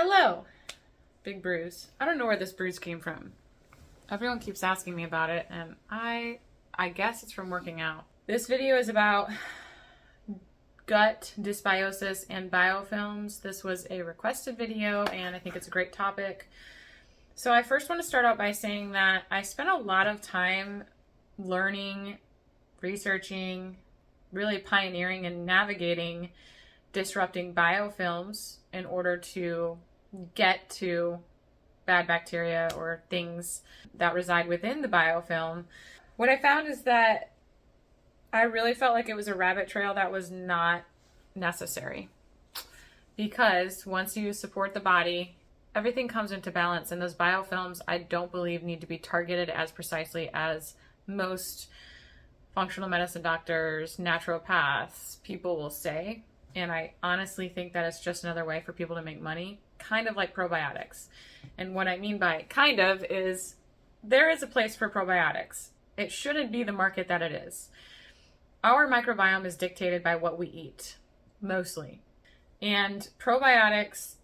Hello! Big bruise. I don't know where this bruise came from. Everyone keeps asking me about it, and I guess it's from working out. This video is about gut dysbiosis and biofilms. This was a requested video, and I think it's a great topic. So I first want to start out by saying that I spent a lot of time learning, researching, really pioneering and navigating disrupting biofilms in order to get to bad bacteria or things that reside within the biofilm. What I found is that I really felt like it was a rabbit trail that was not necessary, because once you support the body, everything comes into balance, and those biofilms I don't believe need to be targeted as precisely as most functional medicine doctors, naturopaths, people will say. And I honestly think that it's just another way for people to make money, kind of like probiotics. And what I mean by kind of is there is a place for probiotics. It shouldn't be the market that it is. Our microbiome is dictated by what we eat, mostly. And probiotics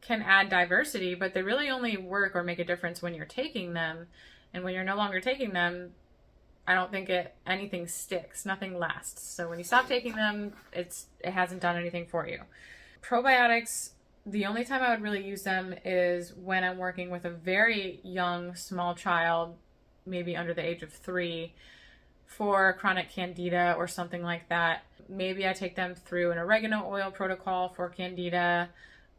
can add diversity, but they really only work or make a difference when you're taking them. And when you're no longer taking them, I don't think anything sticks, nothing lasts. So when you stop taking them, it hasn't done anything for you. Probiotics, the only time I would really use them is when I'm working with a very young, small child, maybe under the age of 3, for chronic candida or something like that. Maybe I take them through an oregano oil protocol for candida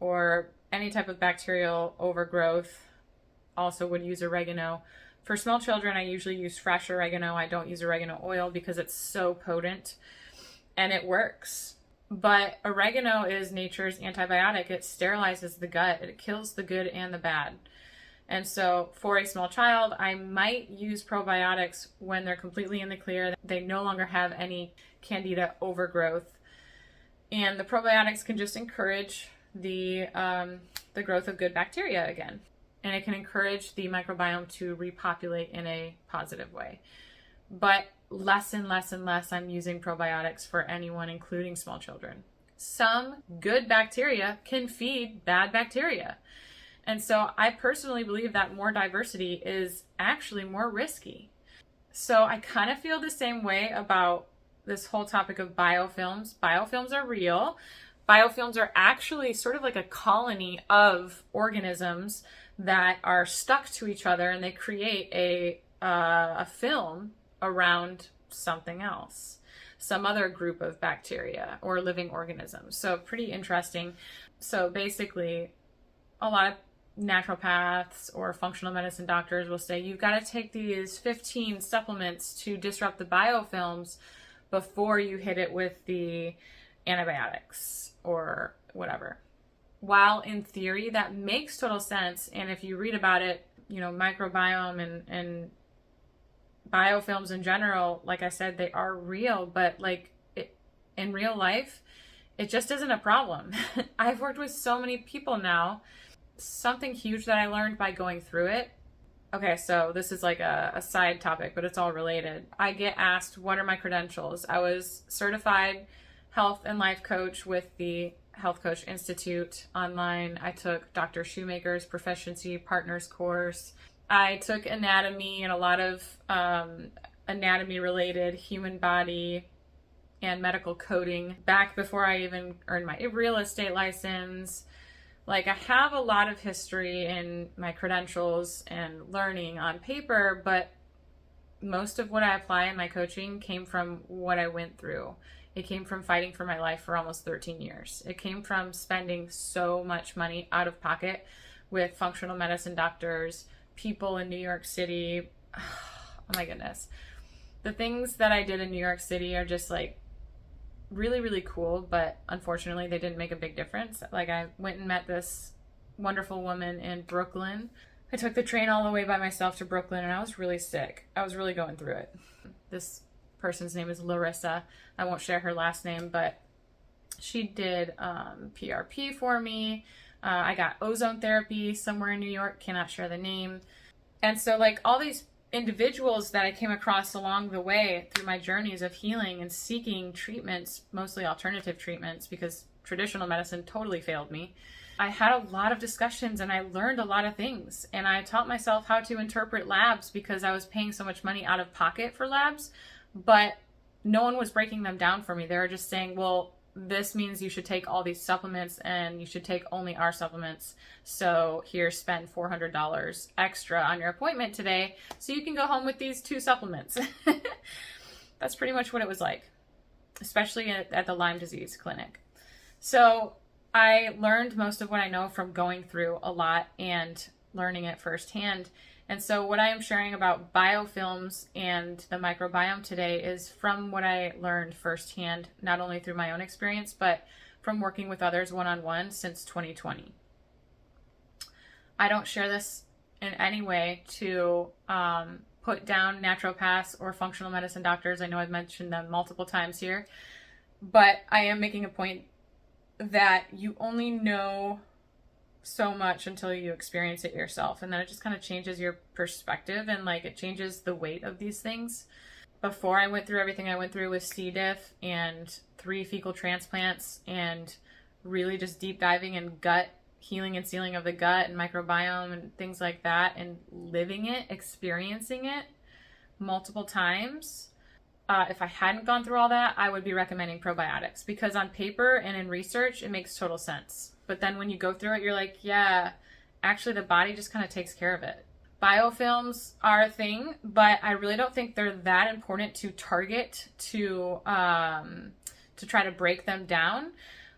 or any type of bacterial overgrowth. Also would use oregano. For small children, I usually use fresh oregano. I don't use oregano oil because it's so potent and it works. But oregano is nature's antibiotic. It sterilizes the gut. It kills the good and the bad. And so for a small child, I might use probiotics when they're completely in the clear. They no longer have any candida overgrowth. And the probiotics can just encourage the growth of good bacteria again. And it can encourage the microbiome to repopulate in a positive way. But less and less and less I'm using probiotics for anyone, including small children. Some good bacteria can feed bad bacteria. And so I personally believe that more diversity is actually more risky. So I kind of feel the same way about this whole topic of biofilms. Biofilms are real. Biofilms are actually sort of like a colony of organisms that are stuck to each other, and they create a film around something else, some other group of bacteria or living organisms. So pretty interesting. So basically, a lot of naturopaths or functional medicine doctors will say you've got to take these 15 supplements to disrupt the biofilms before you hit it with the antibiotics or whatever. While in theory that makes total sense, and if you read about it, microbiome and biofilms in general, like I said, they are real, but in real life, it just isn't a problem. I've worked with so many people now. Something huge that I learned by going through it. Okay, so this is like a side topic, but it's all related. I get asked, what are my credentials? I was certified health and life coach with the Health Coach Institute online. I took Dr. Shoemaker's Proficiency Partners course. I took anatomy and a lot of anatomy related human body and medical coding back before I even earned my real estate license. I have a lot of history in my credentials and learning on paper, but most of what I apply in my coaching came from what I went through. It came from fighting for my life for almost 13 years. It came from spending so much money out of pocket with functional medicine doctors, people in New York City. Oh my goodness. The things that I did in New York City are just really, really cool, but unfortunately they didn't make a big difference. I went and met this wonderful woman in Brooklyn. I took the train all the way by myself to Brooklyn, and I was really sick. I was really going through it. This person's name is Larissa. I won't share her last name, but she did PRP for me. I got ozone therapy somewhere in New York, cannot share the name. And so all these individuals that I came across along the way through my journeys of healing and seeking treatments, mostly alternative treatments, because traditional medicine totally failed me. I had a lot of discussions and I learned a lot of things, and I taught myself how to interpret labs because I was paying so much money out of pocket for labs, but no one was breaking them down for me. They were just saying, well, this means you should take all these supplements and you should take only our supplements. So here, spend $400 extra on your appointment today so you can go home with these 2 supplements. That's pretty much what it was like, especially at the Lyme disease clinic. So I learned most of what I know from going through a lot and learning it firsthand. And so what I am sharing about biofilms and the microbiome today is from what I learned firsthand, not only through my own experience, but from working with others one-on-one since 2020. I don't share this in any way to put down naturopaths or functional medicine doctors. I know I've mentioned them multiple times here, but I am making a point that you only know so much until you experience it yourself, and then it just kind of changes your perspective, and like it changes the weight of these things. Before I went through everything I went through with CDiff and 3 fecal transplants and really just deep diving in gut healing and sealing of the gut and microbiome and things like that, and living it, experiencing it multiple times, if I hadn't gone through all that, I would be recommending probiotics, because on paper and in research it makes total sense. But then when you go through it, you're like, yeah, actually the body just kind of takes care of it. Biofilms are a thing, but I really don't think they're that important to target to try to break them down.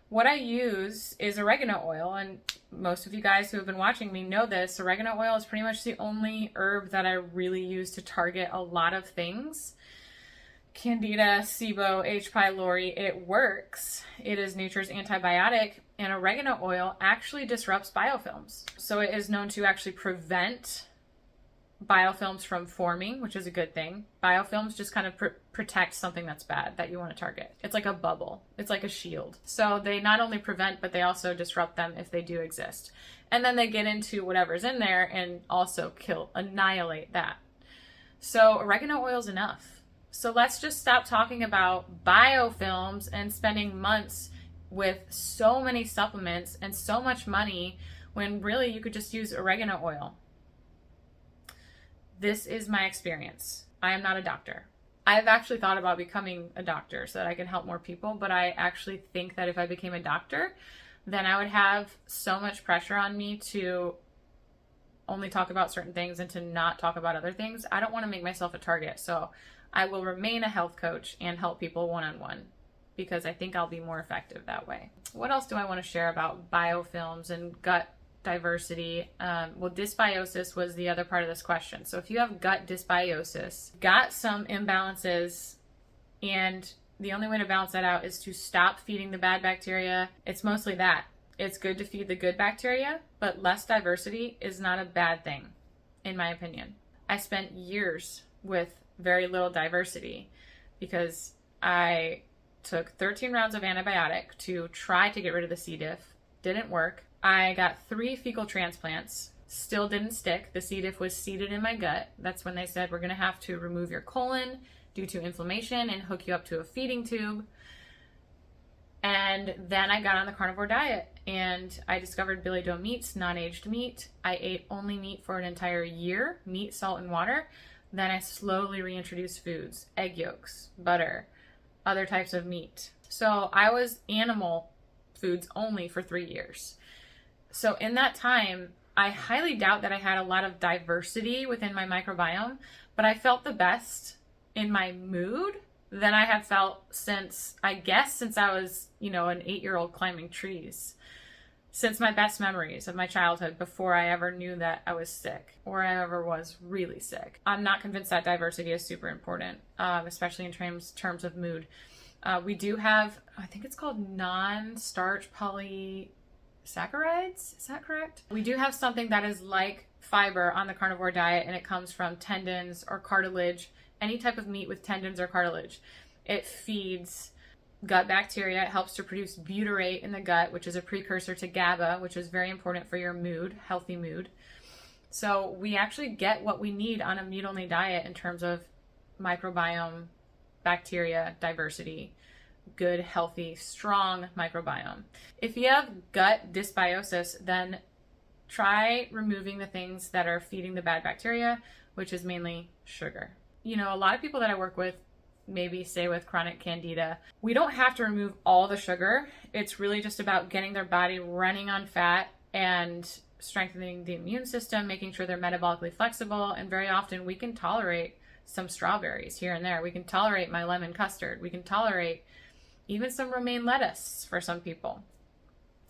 What I use is oregano oil, and most of you guys who have been watching me know this. Oregano oil is pretty much the only herb that I really use to target a lot of things. Candida, SIBO, H. pylori, it works. It is nature's antibiotic, and oregano oil actually disrupts biofilms. So it is known to actually prevent biofilms from forming, which is a good thing. Biofilms just kind of protect something that's bad that you want to target. It's like a bubble. It's like a shield. So they not only prevent, but they also disrupt them if they do exist. And then they get into whatever's in there and also annihilate that. So oregano oil is enough. So let's just stop talking about biofilms and spending months with so many supplements and so much money when really you could just use oregano oil. This is my experience. I am not a doctor. I've actually thought about becoming a doctor so that I can help more people, but I actually think that if I became a doctor, then I would have so much pressure on me to only talk about certain things and to not talk about other things. I don't want to make myself a target, so I will remain a health coach and help people one-on-one because I think I'll be more effective that way. What else do I want to share about biofilms and gut diversity? Well, dysbiosis was the other part of this question. So if you have gut dysbiosis, got some imbalances, and the only way to balance that out is to stop feeding the bad bacteria. It's mostly that. It's good to feed the good bacteria, but less diversity is not a bad thing, in my opinion. I spent years with very little diversity because I took 13 rounds of antibiotic to try to get rid of the C. diff. Didn't work. I got 3 fecal transplants. Still didn't stick. The C. diff was seated in my gut. That's when they said, we're going to have to remove your colon due to inflammation and hook you up to a feeding tube. And then I got on the carnivore diet and I discovered Billy Doe meats, non-aged meat. I ate only meat for an entire year, meat, salt, and water. Then I slowly reintroduced foods, egg yolks, butter, other types of meat. So I was animal foods only for 3 years. So in that time, I highly doubt that I had a lot of diversity within my microbiome, but I felt the best in my mood than I had felt since I was, an 8-year-old climbing trees. Since my best memories of my childhood, before I ever knew that I was sick or I ever was really sick. I'm not convinced that diversity is super important, especially in terms of mood. We do have, I think it's called non-starch polysaccharides. Is that correct? We do have something that is like fiber on the carnivore diet, and it comes from tendons or cartilage, any type of meat with tendons or cartilage. It feeds gut bacteria. It helps to produce butyrate in the gut, which is a precursor to GABA, which is very important for your mood, healthy mood. So we actually get what we need on a meat-only diet in terms of microbiome, bacteria, diversity. good, healthy, strong microbiome. If you have gut dysbiosis, then try removing the things that are feeding the bad bacteria, which is mainly sugar. You know, a lot of people that I work with, maybe say with chronic candida, we don't have to remove all the sugar. It's really just about getting their body running on fat and strengthening the immune system, making sure they're metabolically flexible. And very often we can tolerate some strawberries here and there. We can tolerate my lemon custard. We can tolerate even some romaine lettuce for some people.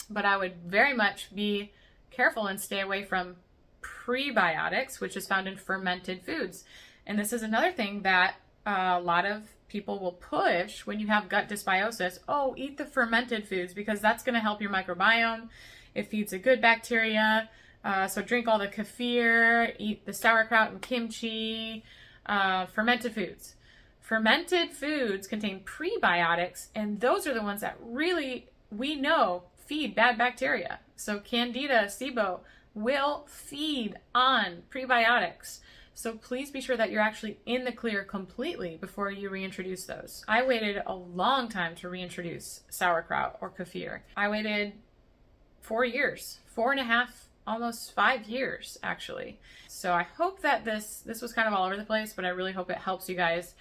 But I would very much be careful and stay away from prebiotics, which is found in fermented foods. And this is another thing that a lot of people will push when you have gut dysbiosis. Oh, eat the fermented foods because that's going to help your microbiome. It feeds a good bacteria. So drink all the kefir, eat the sauerkraut and kimchi, fermented foods. Fermented foods contain prebiotics, and those are the ones that really, we know, feed bad bacteria. So Candida, SIBO will feed on prebiotics. So please be sure that you're actually in the clear completely before you reintroduce those. I waited a long time to reintroduce sauerkraut or kefir. I waited 4 years, 4.5, almost 5 years actually. So I hope that this was kind of all over the place, but I really hope it helps you guys.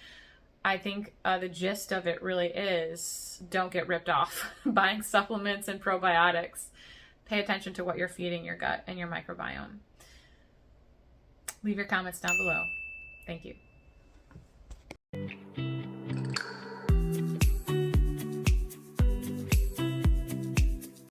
I think the gist of it really is don't get ripped off buying supplements and probiotics. Pay attention to what you're feeding your gut and your microbiome. Leave your comments down below. Thank you.